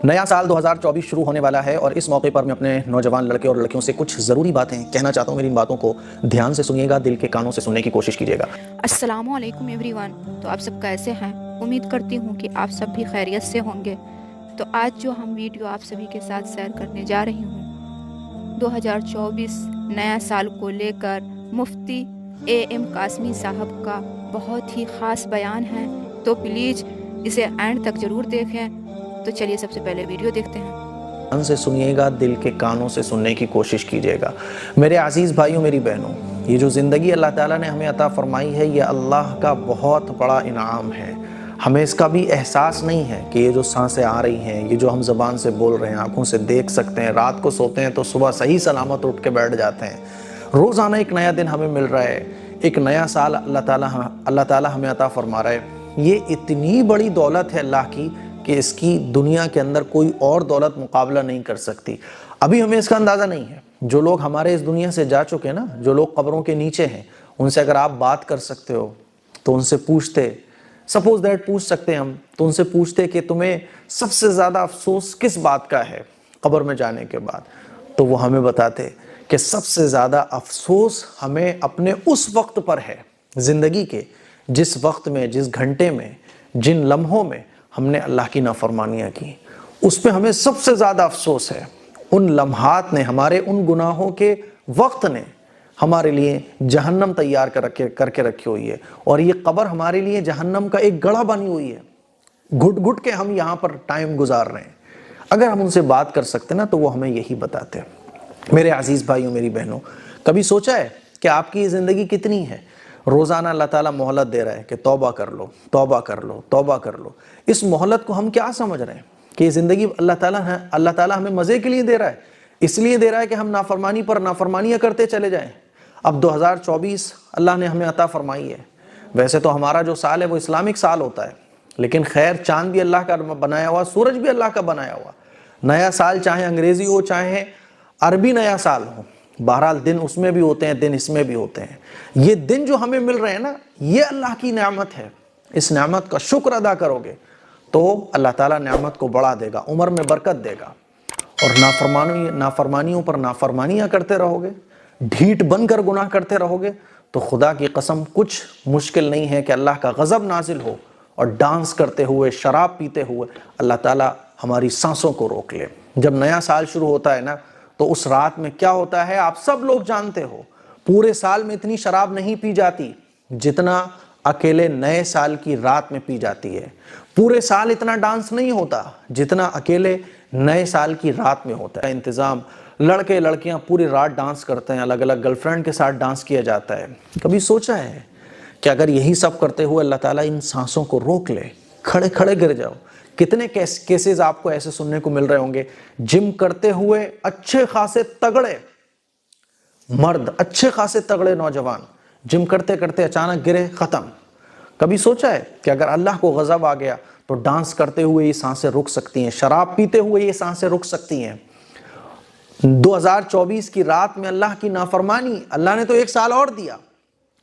نیا سال 2024 شروع ہونے والا ہے اور اس موقع پر میں اپنے نوجوان لڑکے اور لڑکیوں سے کچھ ضروری باتیں کہنا چاہتا ہوں۔ میری ان باتوں کو دھیان سے سنیے گا، دل کے کانوں سے سننے کی کوشش کیجیے گا۔ السلام علیکم ایوری ون۔ تو آپ سب کیسے ہیں؟ امید کرتی ہوں کہ آپ سب بھی خیریت سے ہوں گے۔ تو آج جو ہم ویڈیو آپ سبھی کے ساتھ شیئر کرنے جا رہی ہوں، 2024 نیا سال کو لے کر مفتی اے ایم قاسمی صاحب کا بہت ہی خاص بیان ہے، تو پلیز اسے اینڈ تک ضرور دیکھیں۔ تو چلیے سب سے پہلے ویڈیو دیکھتے ہیں۔ کان سے سنیے گا، دل کے کانوں سے سننے کی کوشش کیجیے گا۔ میرے عزیز بھائیوں، میری بہنوں، یہ جو زندگی اللہ تعالیٰ نے ہمیں عطا فرمائی ہے، یہ اللہ کا بہت بڑا انعام ہے۔ ہمیں اس کا بھی احساس نہیں ہے کہ یہ جو سانسیں آ رہی ہیں، یہ جو ہم زبان سے بول رہے ہیں، آنکھوں سے دیکھ سکتے ہیں، رات کو سوتے ہیں تو صبح صحیح سلامت اٹھ کے بیٹھ جاتے ہیں۔ روزانہ ایک نیا دن ہمیں مل رہا ہے، ایک نیا سال اللہ تعالیٰ ہمیں عطا فرما رہا ہے۔ یہ اتنی بڑی دولت ہے اللہ کی کہ اس کی دنیا کے اندر کوئی اور دولت مقابلہ نہیں کر سکتی۔ ابھی ہمیں اس کا اندازہ نہیں ہے۔ جو لوگ ہمارے اس دنیا سے جا چکے نا، جو لوگ قبروں کے نیچے ہیں، ان سے اگر آپ بات کر سکتے ہو تو ان سے پوچھتے، سپوز دیٹ پوچھ سکتے ہم، تو ان سے پوچھتے کہ تمہیں سب سے زیادہ افسوس کس بات کا ہے قبر میں جانے کے بعد، تو وہ ہمیں بتاتے کہ سب سے زیادہ افسوس ہمیں اپنے اس وقت پر ہے زندگی کے، جس وقت میں، جس گھنٹے میں، جن لمحوں میں ہم نے اللہ کی نافرمانیاں کی، اس پہ ہمیں سب سے زیادہ افسوس ہے۔ ان لمحات نے، ہمارے ان گناہوں کے وقت نے ہمارے لیے جہنم تیار کر کے رکھی ہوئی ہے، اور یہ قبر ہمارے لیے جہنم کا ایک گڑھا بنی ہوئی ہے۔ گھٹ گھٹ کے ہم یہاں پر ٹائم گزار رہے ہیں۔ اگر ہم ان سے بات کر سکتے نا تو وہ ہمیں یہی بتاتے ہیں۔ میرے عزیز بھائیوں، میری بہنوں، کبھی سوچا ہے کہ آپ کی یہ زندگی کتنی ہے؟ روزانہ اللہ تعالیٰ مہلت دے رہا ہے کہ توبہ کر لو، توبہ کر لو، توبہ کر لو۔ اس مہلت کو ہم کیا سمجھ رہے ہیں کہ یہ زندگی اللہ تعالیٰ ہمیں مزے کے لیے دے رہا ہے، اس لیے دے رہا ہے کہ ہم نافرمانی پر نافرمانیاں کرتے چلے جائیں۔ اب 2024 اللہ نے ہمیں عطا فرمائی ہے۔ ویسے تو ہمارا جو سال ہے وہ اسلامک سال ہوتا ہے، لیکن خیر چاند بھی اللہ کا بنایا ہوا، سورج بھی اللہ کا بنایا ہوا۔ نیا سال چاہے انگریزی ہو، چاہے عربی نیا سال ہو، بہرحال دن اس میں بھی ہوتے ہیں، دن اس میں بھی ہوتے ہیں۔ یہ دن جو ہمیں مل رہے ہیں نا، یہ اللہ کی نعمت ہے۔ اس نعمت کا شکر ادا کرو گے تو اللہ تعالیٰ نعمت کو بڑھا دے گا، عمر میں برکت دے گا۔ اور نافرمانیوں پر نافرمانیاں کرتے رہو گے، ڈھیٹ بن کر گناہ کرتے رہو گے، تو خدا کی قسم کچھ مشکل نہیں ہے کہ اللہ کا غضب نازل ہو اور ڈانس کرتے ہوئے، شراب پیتے ہوئے اللہ تعالیٰ ہماری سانسوں کو روک لے۔ جب نیا سال شروع ہوتا ہے نا، تو اس رات میں کیا ہوتا ہے آپ سب لوگ جانتے ہو۔ پورے سال میں اتنی شراب نہیں پی جاتی جتنا اکیلے نئے سال کی رات میں پی جاتی ہے۔ پورے سال اتنا ڈانس نہیں ہوتا جتنا اکیلے نئے سال کی رات میں ہوتا ہے۔ انتظام، لڑکے لڑکیاں پوری رات ڈانس کرتے ہیں، الگ الگ گرل فرینڈ کے ساتھ ڈانس کیا جاتا ہے۔ کبھی سوچا ہے کہ اگر یہی سب کرتے ہوئے اللہ تعالیٰ ان سانسوں کو روک لے، کھڑے کھڑے گر جاؤ؟ کتنے کیسز آپ کو ایسے سننے کو مل رہے ہوں گے، جم کرتے ہوئے اچھے خاصے تگڑے مرد، اچھے خاصے تگڑے نوجوان جم کرتے کرتے اچانک گرے، ختم۔ کبھی سوچا ہے کہ اگر اللہ کو غضب آ گیا تو ڈانس کرتے ہوئے یہ سانسیں رک سکتی ہیں، شراب پیتے ہوئے یہ سانسیں رک سکتی ہیں؟ 2024 کی رات میں اللہ کی نافرمانی، اللہ نے تو ایک سال اور دیا،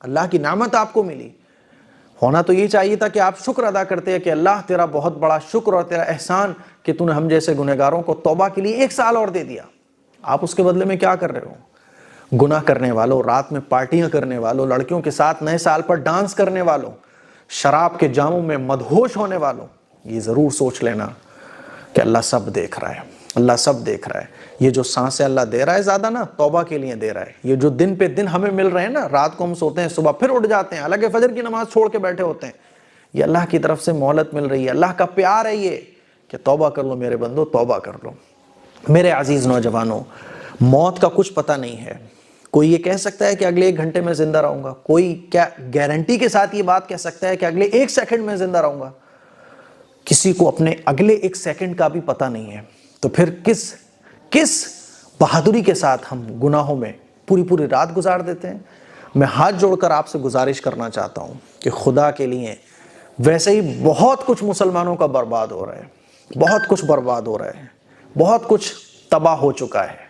اللہ کی نعمت آپ کو ملی۔ ہونا تو یہ چاہیے تھا کہ آپ شکر ادا کرتے ہیں کہ اللہ تیرا بہت بڑا شکر اور تیرا احسان کہ تو نے ہم جیسے گنہگاروں کو توبہ کے لیے ایک سال اور دے دیا۔ آپ اس کے بدلے میں کیا کر رہے ہو؟ گناہ کرنے والوں، رات میں پارٹیاں کرنے والوں، لڑکیوں کے ساتھ نئے سال پر ڈانس کرنے والوں، شراب کے جاموں میں مدہوش ہونے والوں، یہ ضرور سوچ لینا کہ اللہ سب دیکھ رہا ہے، اللہ سب دیکھ رہا ہے۔ یہ جو سانسیں اللہ دے رہا ہے زیادہ نا، توبہ کے لیے دے رہا ہے۔ یہ جو دن پہ دن ہمیں مل رہے ہیں نا، رات کو ہم سوتے ہیں، صبح پھر اٹھ جاتے ہیں، حالانکہ فجر کی نماز چھوڑ کے بیٹھے ہوتے ہیں، یہ اللہ کی طرف سے مہلت مل رہی ہے، اللہ کا پیار ہے یہ کہ توبہ کر لو میرے بندو، توبہ کر لو۔ میرے عزیز نوجوانوں، موت کا کچھ پتہ نہیں ہے۔ کوئی یہ کہہ سکتا ہے کہ اگلے 1 گھنٹے میں زندہ رہوں گا؟ کوئی کیا گارنٹی کے ساتھ یہ بات کہہ سکتا ہے کہ اگلے 1 سیکنڈ میں زندہ رہوں گا؟ کسی کو اپنے اگلے 1 سیکنڈ کا بھی پتہ نہیں ہے۔ تو پھر کس بہادری کے ساتھ ہم گناہوں میں پوری رات گزار دیتے ہیں؟ میں ہاتھ جوڑ کر آپ سے گزارش کرنا چاہتا ہوں کہ خدا کے لیے، ویسے ہی بہت کچھ مسلمانوں کا برباد ہو رہا ہے، بہت کچھ برباد ہو رہا ہے، بہت کچھ تباہ ہو چکا ہے،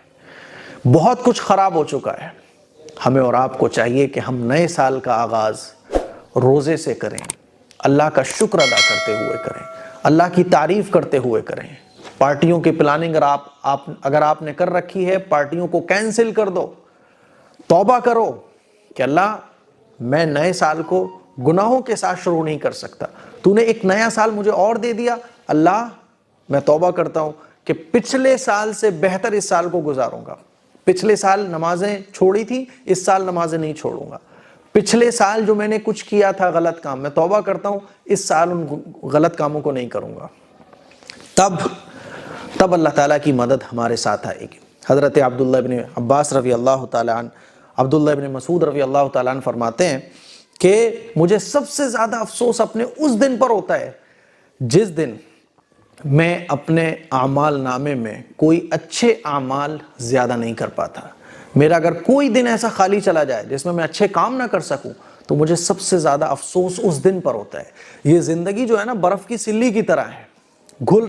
بہت کچھ خراب ہو چکا ہے۔ ہمیں اور آپ کو چاہیے کہ ہم نئے سال کا آغاز روزے سے کریں، اللہ کا شکر ادا کرتے ہوئے کریں، اللہ کی تعریف کرتے ہوئے کریں، پارٹیوں کی پلاننگ اگر آپ نے کر رکھی ہے، پارٹیوں کو کینسل کر دو، توبہ کرو کہ اللہ میں نئے سال کو گناہوں کے ساتھ شروع نہیں کر سکتا، تو نے ایک نیا سال مجھے اور دے دیا، اللہ میں توبہ کرتا ہوں کہ پچھلے سال سے بہتر اس سال کو گزاروں گا، پچھلے سال نمازیں چھوڑی تھی، اس سال نمازیں نہیں چھوڑوں گا، پچھلے سال جو میں نے کچھ کیا تھا غلط کام، میں توبہ کرتا ہوں اس سال ان غلط کاموں کو نہیں کروں گا۔ تب اللہ تعالیٰ کی مدد ہمارے ساتھ آئے گی۔ حضرت عبداللہ ابن عباس رضی اللہ تعالیٰ عنہ، عبداللہ ابن مسعود رضی اللہ تعالیٰ عنہ فرماتے ہیں کہ مجھے سب سے زیادہ افسوس اپنے اس دن پر ہوتا ہے جس دن میں اپنے اعمال نامے میں کوئی اچھے اعمال زیادہ نہیں کر پاتا۔ میرا اگر کوئی دن ایسا خالی چلا جائے جس میں اچھے کام نہ کر سکوں تو مجھے سب سے زیادہ افسوس اس دن پر ہوتا ہے۔ یہ زندگی جو ہے نا برف کی سلی کی طرح ہے، گھل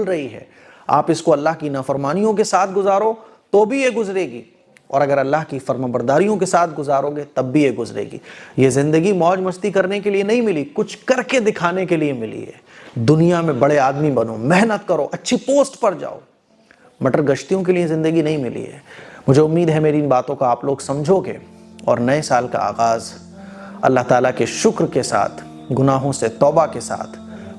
رہی ہے۔ آپ اس کو اللہ کی نافرمانیوں کے ساتھ گزارو تو بھی یہ گزرے گی، اور اگر اللہ کی فرمانبرداریوں کے ساتھ گزارو گے تب بھی یہ گزرے گی۔ یہ زندگی موج مستی کرنے کے لیے نہیں ملی، کچھ کر کے دکھانے کے لیے ملی ہے۔ دنیا میں بڑے آدمی بنو، محنت کرو، اچھی پوسٹ پر جاؤ، مٹر گشتیوں کے لیے زندگی نہیں ملی ہے۔ مجھے امید ہے میری ان باتوں کا آپ لوگ سمجھو گے، اور نئے سال کا آغاز اللہ تعالیٰ کے شکر کے ساتھ، گناہوں سے توبہ کے ساتھ،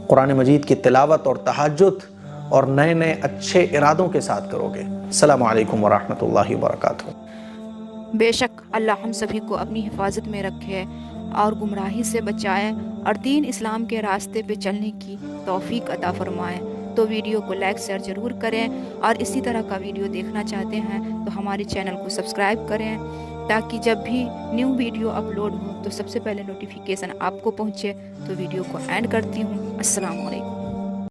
قرآن مجید کی تلاوت اور تہجد اور نئے اچھے ارادوں کے ساتھ کرو گے۔ السلام علیکم ورحمۃ اللہ وبرکاتہ۔ بے شک اللہ ہم سبھی کو اپنی حفاظت میں رکھے اور گمراہی سے بچائے اور دین اسلام کے راستے پہ چلنے کی توفیق عطا فرمائے۔ تو ویڈیو کو لائک شیئر ضرور کریں، اور اسی طرح کا ویڈیو دیکھنا چاہتے ہیں تو ہمارے چینل کو سبسکرائب کریں تاکہ جب بھی نیو ویڈیو اپلوڈ ہو تو سب سے پہلے نوٹیفیکیشن آپ کو پہنچے۔ تو ویڈیو کو اینڈ کرتی ہوں۔ السلام علیکم۔